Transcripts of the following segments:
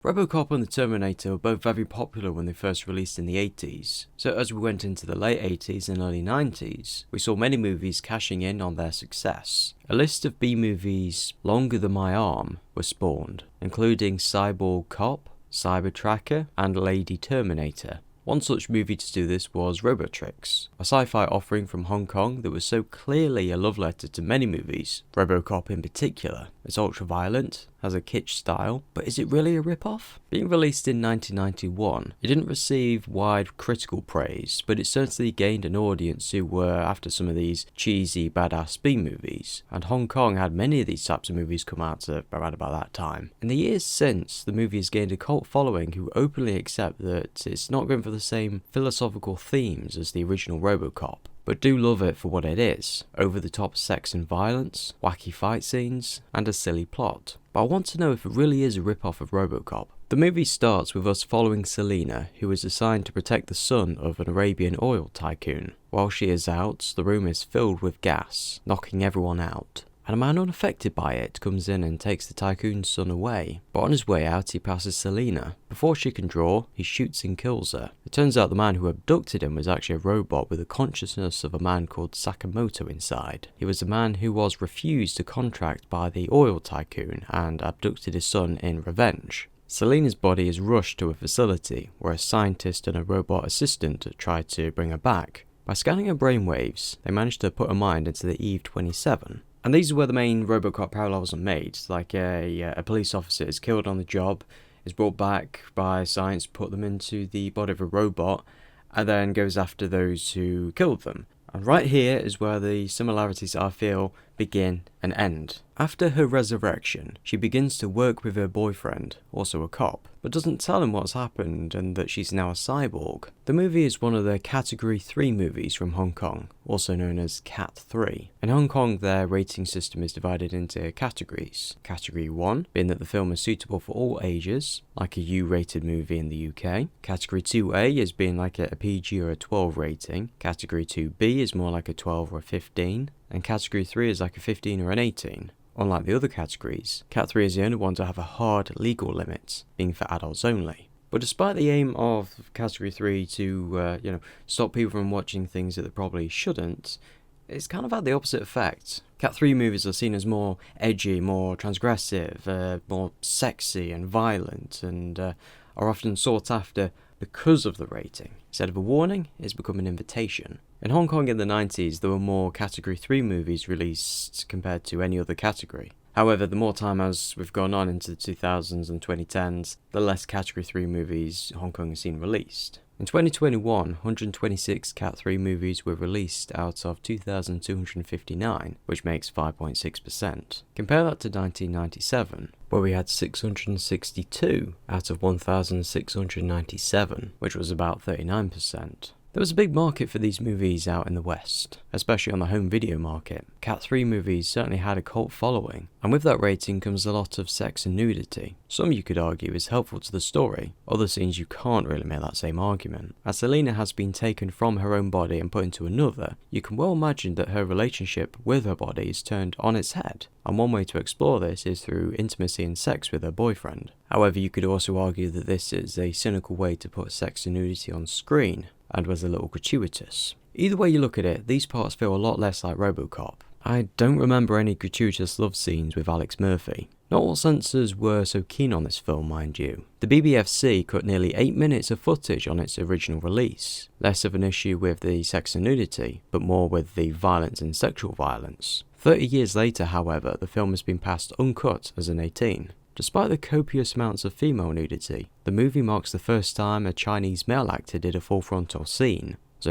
RoboCop and the Terminator were both very popular when they first released in the 80s, so as we went into the late 80s and early 90s, we saw many movies cashing in on their success. A list of B-movies longer than my arm was spawned, including Cyborg Cop, Cyber Tracker, and Lady Terminator. One such movie to do this was Robotrix, a sci-fi offering from Hong Kong that was so clearly a love letter to many movies, RoboCop in particular. It's ultra-violent, has a kitsch style, but is it really a rip-off? Being released in 1991, it didn't receive wide critical praise, but it certainly gained an audience who were after some of these cheesy, badass B-movies, and Hong Kong had many of these types of movies come out around about that time. In the years since, the movie has gained a cult following who openly accept that it's not going for the same philosophical themes as the original RoboCop, but do love it for what it is: over-the-top sex and violence, wacky fight scenes, and a silly plot. But I want to know if it really is a rip-off of RoboCop. The movie starts with us following Selina, who is assigned to protect the son of an Arabian oil tycoon. While she is out, the room is filled with gas, knocking everyone out. And a man unaffected by it comes in and takes the tycoon's son away, but on his way out he passes Selina. Before she can draw, he shoots and kills her. It turns out the man who abducted him was actually a robot with the consciousness of a man called Sakamoto inside. He was a man who was refused a contract by the oil tycoon and abducted his son in revenge. Selina's body is rushed to a facility where a scientist and a robot assistant try to bring her back. By scanning her brainwaves, they managed to put her mind into the Eve 27. And these are where the main RoboCop parallels are made, like a police officer is killed on the job, is brought back by science, put them into the body of a robot, and then goes after those who killed them. And right here is where the similarities I feel begin and end. After her resurrection, she begins to work with her boyfriend, also a cop, but doesn't tell him what's happened and that she's now a cyborg. The movie is one of the Category 3 movies from Hong Kong, also known as Cat 3. In Hong Kong, their rating system is divided into categories. Category 1 being that the film is suitable for all ages, like a U-rated movie in the UK. Category 2A is being like a PG or a 12 rating. Category 2B is more like a 12 or a 15. And Category 3 is like a 15 or an 18. Unlike the other categories, Cat 3 is the only one to have a hard legal limit, being for adults only. But despite the aim of Category 3 to, stop people from watching things that they probably shouldn't, it's kind of had the opposite effect. Cat 3 movies are seen as more edgy, more transgressive, more sexy and violent, and are often sought after because of the rating. Instead of a warning, it's become an invitation. In Hong Kong in the 90s, there were more Category 3 movies released compared to any other category. However, the more time as we've gone on into the 2000s and 2010s, the less Category 3 movies Hong Kong has seen released. In 2021, 126 Cat 3 movies were released out of 2,259, which makes 5.6%. Compare that to 1997, where we had 662 out of 1,697, which was about 39%. There was a big market for these movies out in the West, especially on the home video market. Cat 3 movies certainly had a cult following, and with that rating comes a lot of sex and nudity. Some you could argue is helpful to the story, other scenes you can't really make that same argument. As Selina has been taken from her own body and put into another, you can well imagine that her relationship with her body is turned on its head, and one way to explore this is through intimacy and sex with her boyfriend. However, you could also argue that this is a cynical way to put sex and nudity on screen, and was a little gratuitous. Either way you look at it, these parts feel a lot less like RoboCop. I don't remember any gratuitous love scenes with Alex Murphy. Not all censors were so keen on this film, mind you. The BBFC cut nearly 8 minutes of footage on its original release. Less of an issue with the sex and nudity, but more with the violence and sexual violence. 30 years later, however, the film has been passed uncut as an 18. Despite the copious amounts of female nudity, the movie marks the first time a Chinese male actor did a full frontal scene, so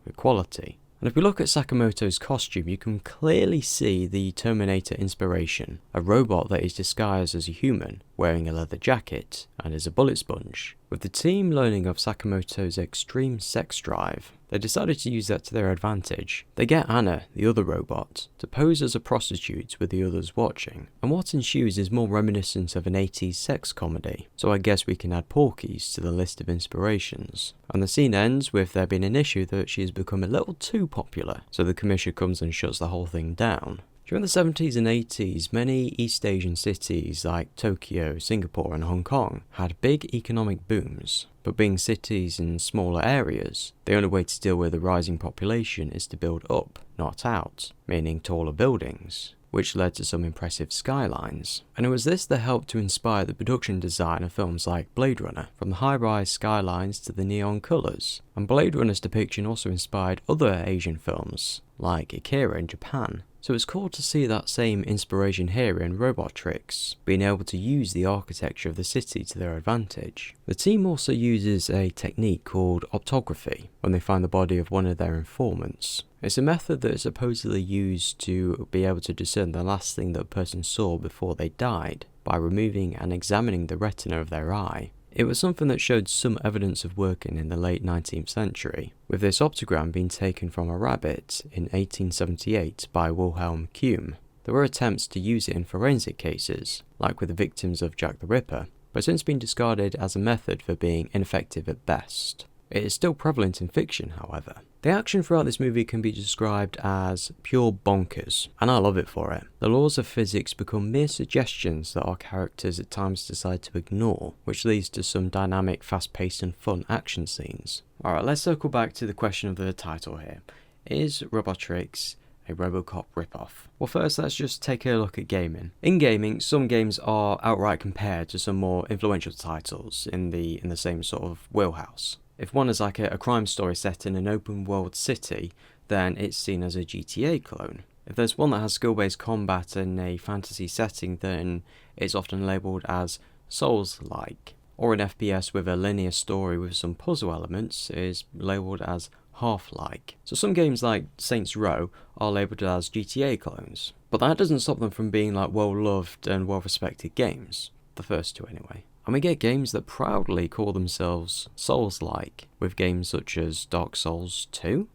equality. And if we look at Sakamoto's costume, you can clearly see the Terminator inspiration, a robot that is disguised as a human, wearing a leather jacket, and is a bullet sponge. With the team learning of Sakamoto's extreme sex drive, they decided to use that to their advantage. They get Anna, the other robot, to pose as a prostitute with the others watching, and what ensues is more reminiscent of an 80s sex comedy, so I guess we can add Porky's to the list of inspirations. And the scene ends with there being an issue that she has become a little too popular, so the commissioner comes and shuts the whole thing down. During the 70s and 80s, many East Asian cities like Tokyo, Singapore and Hong Kong had big economic booms, but being cities in smaller areas, the only way to deal with the rising population is to build up, not out, meaning taller buildings, which led to some impressive skylines. And it was this that helped to inspire the production design of films like Blade Runner, from the high-rise skylines to the neon colours. And Blade Runner's depiction also inspired other Asian films, like Akira in Japan. So it's cool to see that same inspiration here in Robotrix, being able to use the architecture of the city to their advantage. The team also uses a technique called optography when they find the body of one of their informants. It's a method that is supposedly used to be able to discern the last thing that a person saw before they died, by removing and examining the retina of their eye. It was something that showed some evidence of working in the late 19th century, with this optogram being taken from a rabbit in 1878 by Wilhelm Kuhn. There were attempts to use it in forensic cases, like with the victims of Jack the Ripper, but since been discarded as a method for being ineffective at best. It is still prevalent in fiction, however. The action throughout this movie can be described as pure bonkers, and I love it for it. The laws of physics become mere suggestions that our characters at times decide to ignore, which leads to some dynamic, fast-paced and fun action scenes. Alright, let's circle back to the question of the title here. Is Robotrix a RoboCop ripoff? Well, first let's just take a look at gaming. In gaming, some games are outright compared to some more influential titles in the same sort of wheelhouse. If one is like a crime story set in an open world city, then it's seen as a GTA clone. If there's one that has skill-based combat in a fantasy setting, then it's often labelled as Souls-like. Or an FPS with a linear story with some puzzle elements is labelled as Half-like. So some games like Saints Row are labelled as GTA clones, but that doesn't stop them from being like well-loved and well-respected games. The first two anyway. And we get games that proudly call themselves Souls-like, with games such as Dark Souls 2?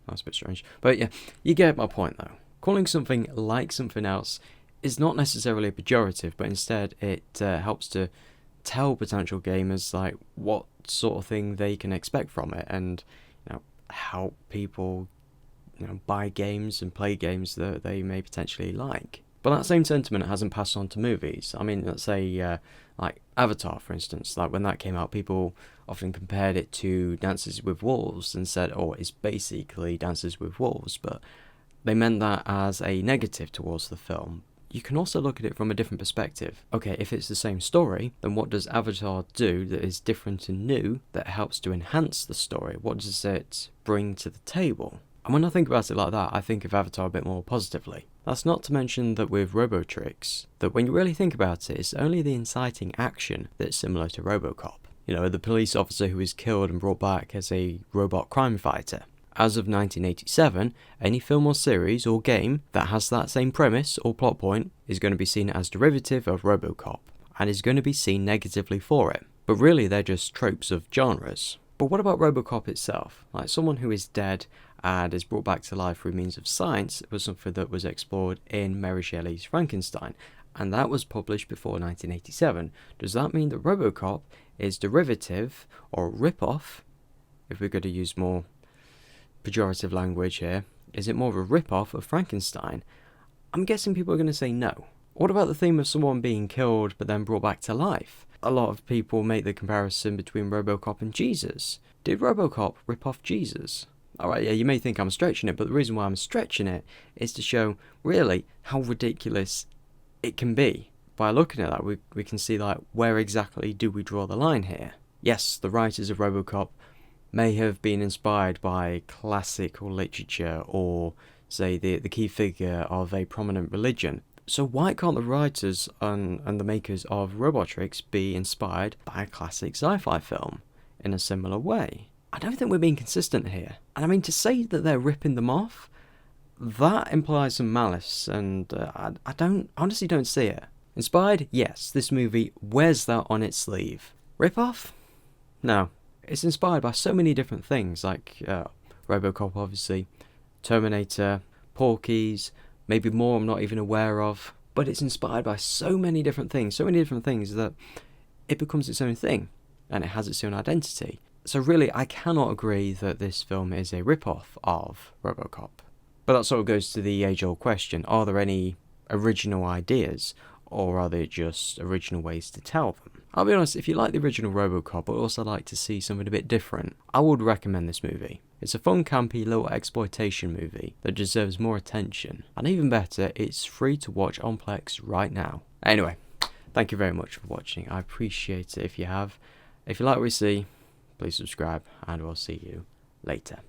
That's a bit strange. But yeah, you get my point though. Calling something like something else is not necessarily a pejorative, but instead it helps to tell potential gamers like what sort of thing they can expect from it, and help people buy games and play games that they may potentially like. But that same sentiment hasn't passed on to movies. I mean, let's say like Avatar, for instance. Like when that came out, people often compared it to Dances with Wolves and said, oh, it's basically Dances with Wolves, but they meant that as a negative towards the film. You can also look at it from a different perspective. Okay, if it's the same story, then what does Avatar do that is different and new that helps to enhance the story? What does it bring to the table? And when I think about it like that, I think of Avatar a bit more positively. That's not to mention that with Robotrix, that when you really think about it, it's only the inciting action that's similar to RoboCop. The police officer who is killed and brought back as a robot crime fighter. As of 1987, any film or series or game that has that same premise or plot point is going to be seen as derivative of RoboCop, and is going to be seen negatively for it. But really, they're just tropes of genres. But what about RoboCop itself? Like someone who is dead and is brought back to life through means of science was something that was explored in Mary Shelley's Frankenstein, and that was published before 1987. Does that mean that RoboCop is derivative or rip-off, if we're going to use more pejorative language here? Is it more of a rip-off of Frankenstein? I'm guessing people are going to say no. What about the theme of someone being killed but then brought back to life? A lot of people make the comparison between RoboCop and Jesus. Did RoboCop rip off Jesus? Alright, yeah, you may think I'm stretching it, but the reason why I'm stretching it is to show, really, how ridiculous it can be. By looking at that, we can see, like, where exactly do we draw the line here? Yes, the writers of RoboCop may have been inspired by classical literature or, say, the key figure of a prominent religion. So why can't the writers and the makers of Robotrix be inspired by a classic sci-fi film in a similar way? I don't think we're being consistent here. And I mean, to say that they're ripping them off, that implies some malice, and I honestly don't see it. Inspired? Yes, this movie wears that on its sleeve. Rip off? No. It's inspired by so many different things, like RoboCop obviously, Terminator, Porky's, maybe more I'm not even aware of, but it's inspired by so many different things that it becomes its own thing, and it has its own identity. So really, I cannot agree that this film is a rip-off of RoboCop. But that sort of goes to the age-old question, are there any original ideas, or are they just original ways to tell them? I'll be honest, if you like the original RoboCop but also like to see something a bit different, I would recommend this movie. It's a fun, campy little exploitation movie that deserves more attention, and even better, it's free to watch on Plex right now. Anyway, thank you very much for watching. I appreciate it if you have. If you like what you see, please subscribe, and we'll see you later.